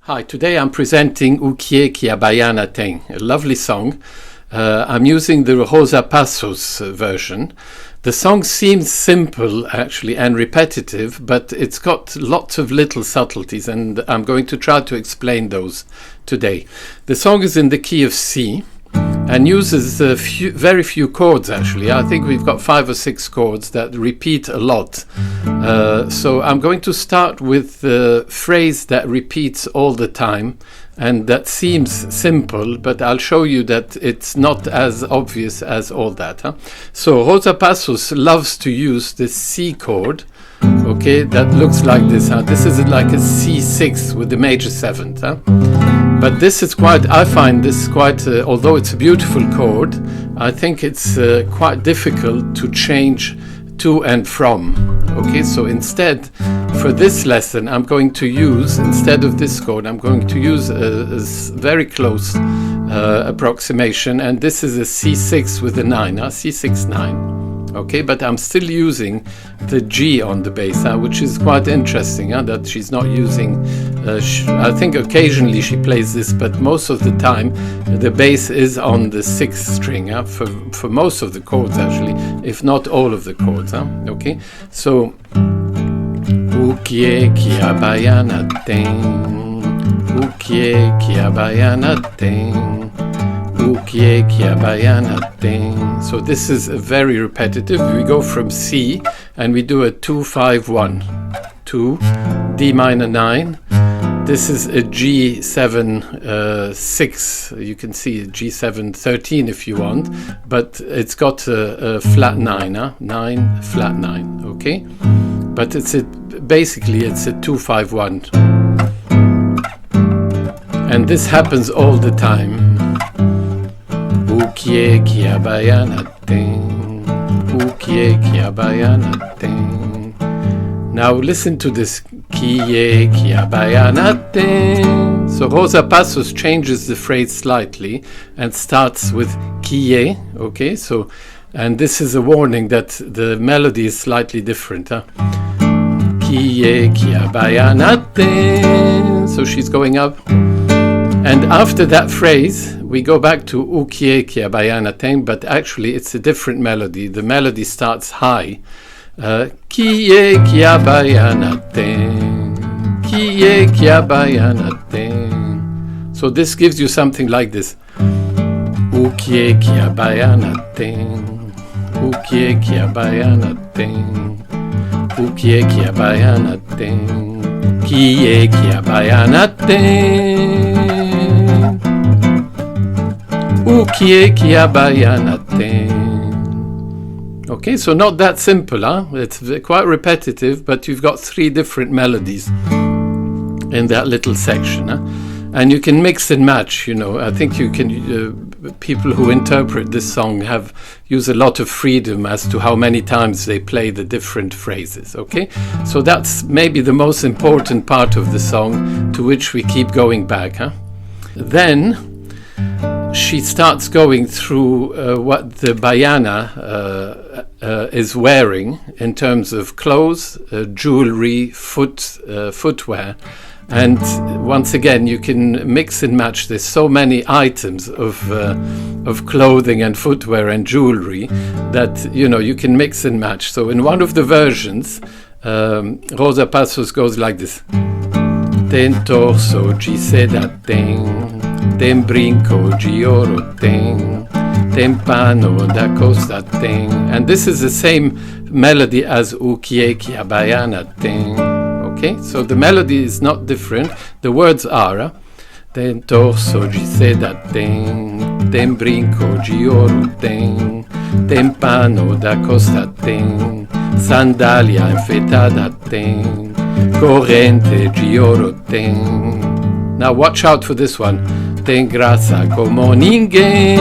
Hi, today I'm presenting O que a Baiana tem, a lovely song. I'm using the Rosa Passos version. The song seems simple actually and repetitive, but it's got lots of little subtleties, and I'm going to try to explain those today. The song is in the key of C and uses very few chords actually. I think we've got 5 or 6 chords that repeat a lot. So I'm going to start with the phrase that repeats all the time, and that seems simple, but I'll show you that it's not as obvious as all that. So Rosa Passos loves to use this C chord, okay, that looks like this. This is like a C6 with the major 7th. But this is I find this quite, although it's a beautiful chord, I think it's quite difficult to change to and from. Okay, so instead, for this lesson, I'm going to use, instead of this chord, I'm going to use a very close approximation, and this is a C6 with a 9, C6, 9. Okay, but I'm still using the G on the bass, which is quite interesting, that she's not using, I think occasionally she plays this, but most of the time the bass is on the 6th string, for most of the chords actually, if not all of the chords. Okay, so O que a Baiana tem, o que a Baiana tem, o que a Baiana tem. So this is very repetitive. We go from C and we do a 2-5-1, 2, D minor 9. This is a G7 6. You can see a G7 13 if you want, but it's got a flat 9, 9 flat 9. Okay, but basically it's a 2-5-1, and this happens all the time. O que a Baiana tem, o que a Baiana tem. Now listen to this. Que a Baiana tem. So Rosa Passos changes the phrase slightly and starts with que. Okay, so, and this is a warning that the melody is slightly different. Que a Baiana tem. So she's going up. And after that phrase, we go back to O que a Baiana tem, but actually it's a different melody. The melody starts high. Que a Baiana tem, que a Baiana tem. So this gives you something like this. O que a Baiana tem, o que a Baiana tem, o que a Baiana tem, que a Baiana tem. O que a Baiana tem. Okay, so not that simple, It's quite repetitive, but you've got 3 different melodies in that little section, and you can mix and match. I think you can. People who interpret this song use a lot of freedom as to how many times they play the different phrases. Okay, so that's maybe the most important part of the song, to which we keep going back. Then she starts going through what the Baiana is wearing in terms of clothes, jewelry, footwear. And once again, you can mix and match. There's so many items of clothing and footwear and jewelry that you can mix and match. So in one of the versions, Rosa Passos goes like this: Tem torso de seda tem brinco de oro tem pano da costa tem. And this is the same melody as O que a Baiana tem. Okay, so the melody is not different. The words are tem torso de seda tem brinco de oro tem pano da costa tem, sandália enfeitada tem, corrente de oro tem. Now watch out for this one. Tem graça como ninguém.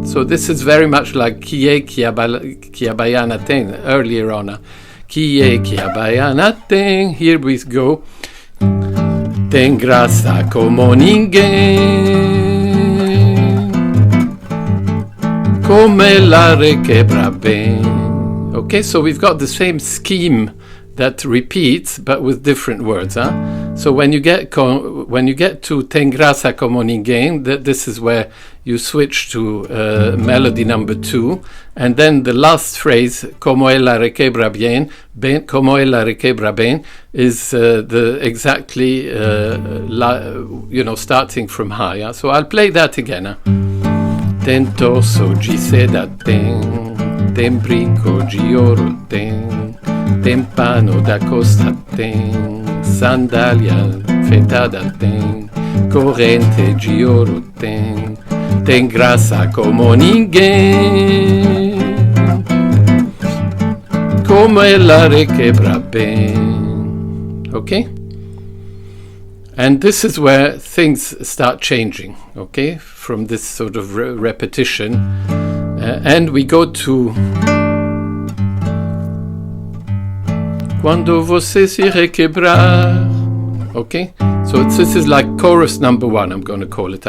So this is very much like que a Baiana tem earlier on. Que a Baiana tem. Here we go. Tem graça como ninguém. Como ela requebra bem. Okay, so we've got the same scheme that repeats but with different words. So when you get to Ten grasa como ninguém, this is where you switch to melody number 2, and then the last phrase, como ella requebra bien, como ella requebra bien, is exactly starting from high. So I'll play that again. Ten torso gi seda ten brinco gi oro ten pano da costa sandalia fetada corrente gi oro ten grasa como ninguém, como ella requebra ben. Okay? And this is where things start changing, okay, from this sort of repetition. And we go to Quando você se requebrar. Okay, so this is like chorus number 1, I'm going to call it.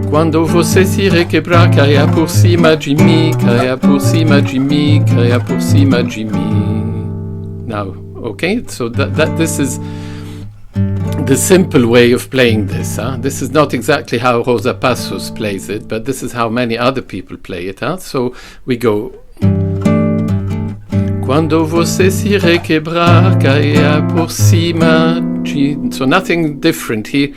Quando você se requebrar, caia por cima de mim, caia por cima de mim, caia por cima de mim. Now, okay, so that this is the simple way of playing this. This is not exactly how Rosa Passos plays it, but this is how many other people play it. So we go. Quando você se requebrar, caia por cima de... So nothing different here.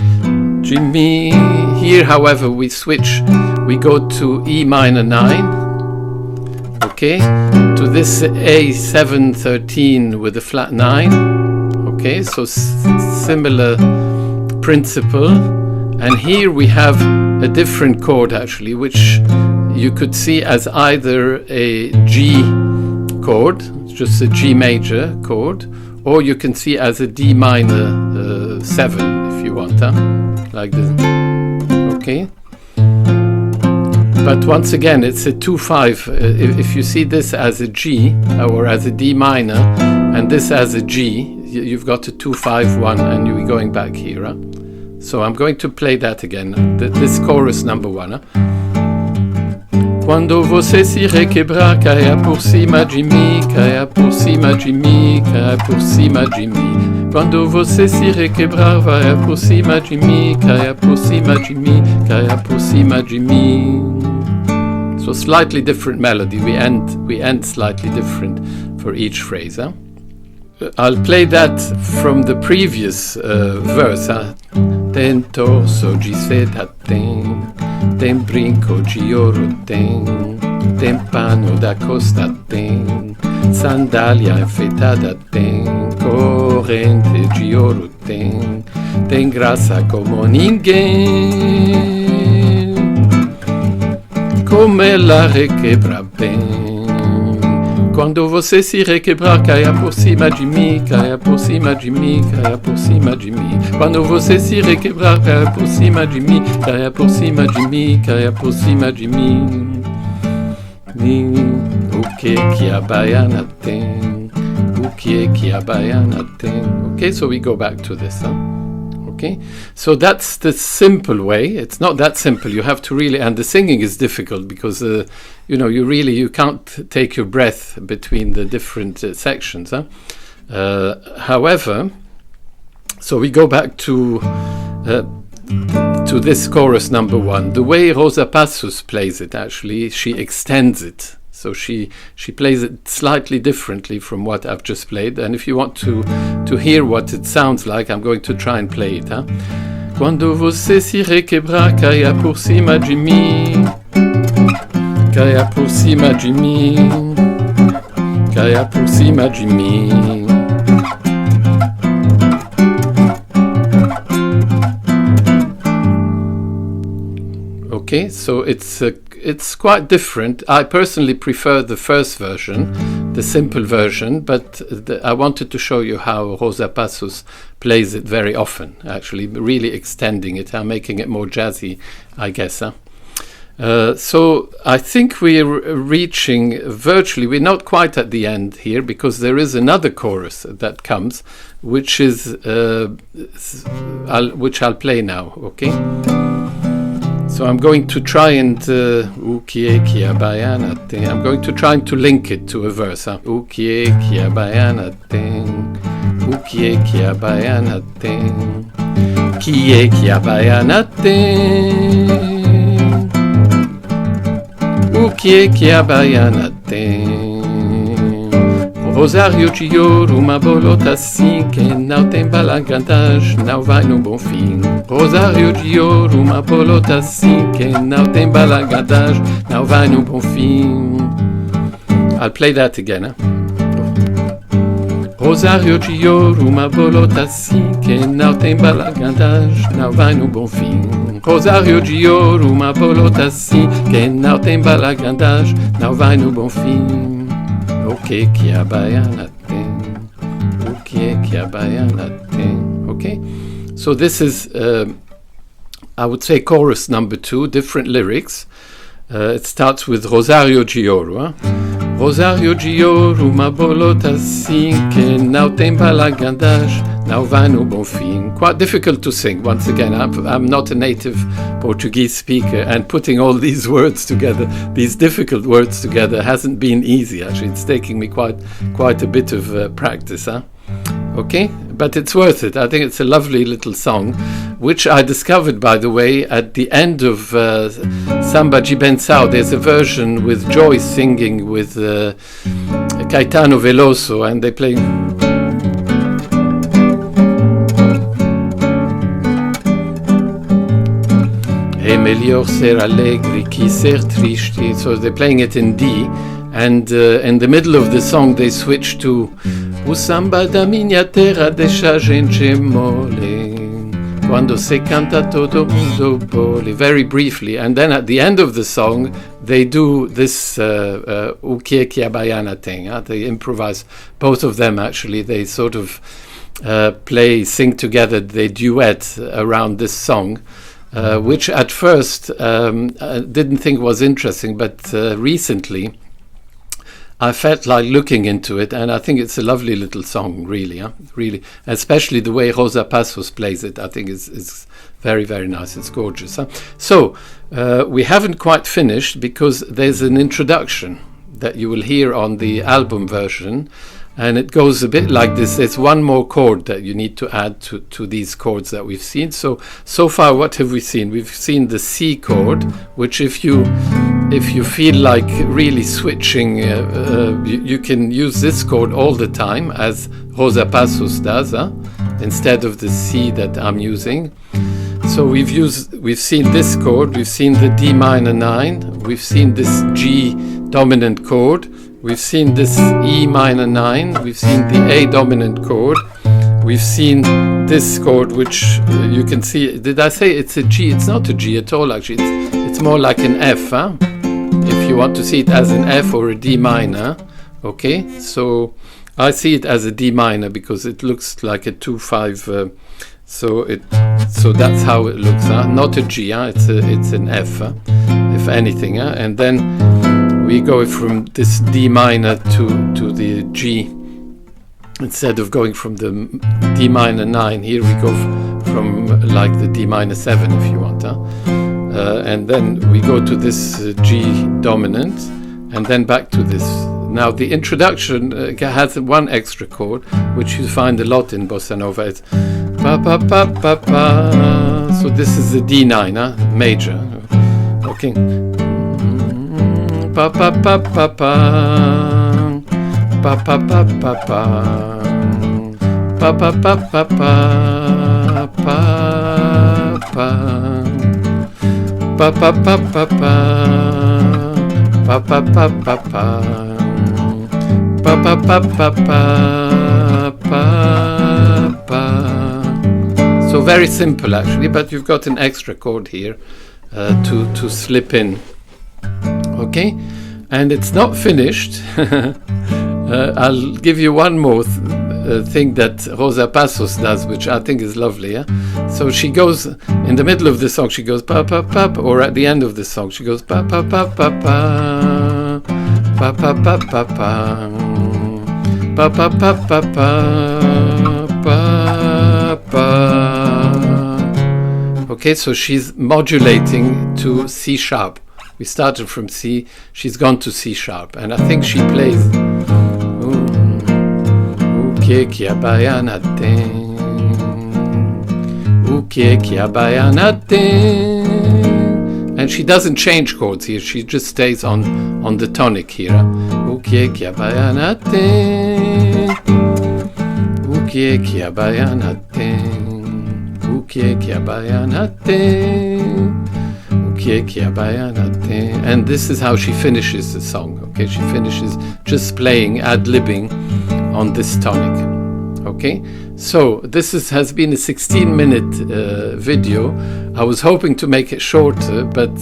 De mim. Here, however, we switch. We go to E minor 9. Okay, to this A7 13 with a flat 9. Okay, so similar principle, and here we have a different chord actually, which you could see as either a G chord, just a G major chord, or you can see as a D minor 7 if you want, like this. Okay. But once again, it's a 2-5. If you see this as a G or as a D minor, and this as a G, you've got a 2-5-1, and you're going back here. So I'm going to play that again. This chorus number 1. Quando você se requebrar, caia por cima de mim, caia por cima de mim, caia por cima de mim. Quando você se requebrar, vai por cima de mim, caia por cima de mim, caia por cima de mim. So slightly different melody. We end slightly different for each phrase. I'll play that from the previous verse. Ten torso de seda tem brinco de ouro tem pano da costa tem sandália enfeitada tem corrente de ouro tem graça como ninguém, como ela requebra bem. Quando você se requebrar, caia por cima de mim, caia por cima de mim, caia por cima de mim. Quando você se requebrar, caia por cima de mim, caia por cima de mim, caia por cima de mim. O que a baiana tem? O que a baiana tem? Okay, so we go back to this. Okay, so that's the simple way. It's not that simple. You have to really, and the singing is difficult because you can't take your breath between the different sections. However, so we go back to this chorus number 1. The way Rosa Passos plays it, actually, she extends it. So she plays it slightly differently from what I've just played. And if you want to hear what it sounds like, I'm going to try and play it. Quando você se requebrar, caia por cima de mim, caia por cima de mim, caia por cima de mim. Okay, so it's quite different. I personally prefer the first version, the simple version, but I wanted to show you how Rosa Passos plays it very often, actually, really extending it, making it more jazzy, I guess. So I think we're reaching virtually, we're not quite at the end here, because there is another chorus that comes, which is which I'll play now, okay? So I'm going to try and Baiana thing. I'm going to try to link it to a verse. Baiana thing. Baiana thing. Baiana thing. Baiana thing. Rosario de ouro, uma bolota assim, quem não tem balangandagem não vai no bom fim. Rosario de ouro, uma bolota assim, quem não tem balangandagem não vai no bom fim. I'll play that again. Rosario de ouro, uma bolota assim, quem não tem balangandagem não vai no bom fim. Rosario de ouro, uma bolota assim, quem não tem balangandagem não vai no bom fim. Okay, Baiana thing. Okay, Baiana thing. Okay, so this is, I would say, chorus number 2, different lyrics. It starts with Rosario de ouro. Rosario de ouro, uma bolota assim, que não tem balangandagem, não vai no bom fim. Quite difficult to sing. Once again, I'm not a native Portuguese speaker, and putting all these words together, these difficult words together, hasn't been easy. Actually, it's taking me quite a bit of practice. Okay, but it's worth it. I think it's a lovely little song, which I discovered, by the way, at the end of Samba de Benção. There's a version with Joyce singing with Caetano Veloso, and they play. É melhor ser alegre que ser triste. So they're playing it in D, and in the middle of the song they switch to O samba da minha terra deixa a gente mole. Quando se canta todo mundo bole. Very briefly, and then at the end of the song they do this O que é Baiana thing. They improvise, both of them actually. They sort of sing together, they duet around this song. Which at first didn't think was interesting, but recently I felt like looking into it, and I think it's a lovely little song, really, really. Especially the way Rosa Passos plays it, I think is very, very nice. It's gorgeous. So we haven't quite finished, because there's an introduction that you will hear on the album version. And it goes a bit like this. There's one more chord that you need to add to these chords that we've seen. So far, what have we seen? We've seen the C chord, which if you feel like really switching, you can use this chord all the time, as Rosa Passos does, instead of the C that I'm using. So we've seen this chord, we've seen the D minor 9, we've seen this G dominant chord, we've seen this E minor 9, we've seen the A dominant chord, we've seen this chord, which you can see. Did I say it's a G? It's not a G at all, actually. It's more like an F, if you want to see it as an F or a D minor. Okay, so I see it as a D minor because it looks like a 2-5. So that's how it looks. Not a G. It's an F, if anything. And then we go from this D minor to the G. Instead of going from the D minor 9, here we go from like the D minor 7, if you want. And then we go to this G dominant, and then back to this. Now the introduction has one extra chord, which you find a lot in bossa nova. It's pa pa pa pa pa. So this is the D9, major. Okay. Pa pa pa pa pa. Pa pa pa pa pa. Pa pa pa pa pa. Pa pa. Pa pa pa pa pa. Pa pa pa pa pa. Pa pa pa pa pa. Pa pa. So very simple actually, but you've got an extra chord here to slip in. Okay, and it's not finished. I'll give you one more thing that Rosa Passos does, which I think is lovely. So she goes in the middle of the song, she goes pa pa pa, or at the end of the song she goes pa pa pa pa pa, pa pa pa pa pa, pa pa pa pa pa, pa pa. Okay, so she's modulating to C sharp. We started from C, she's gone to C sharp, and I think she plays que a baiana tem, que a baiana tem, and she doesn't change chords here, she just stays on the tonic here. Que a baiana tem, que a baiana tem, que a baiana tem. And this is how she finishes the song. Okay, she finishes just playing, ad-libbing on this tonic. Okay, so this has been a 16-minute video. I was hoping to make it shorter, but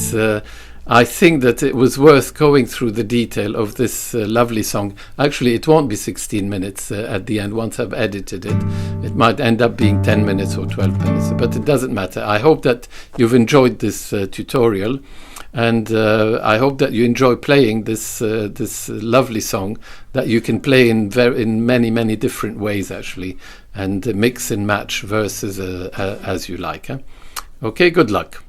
I think that it was worth going through the detail of this lovely song. Actually, it won't be 16 minutes at the end. Once I've edited it, it might end up being 10 minutes or 12 minutes, but it doesn't matter. I hope that you've enjoyed this tutorial, and I hope that you enjoy playing this lovely song that you can play in many different ways, actually, and mix and match verses as you like. Okay, good luck.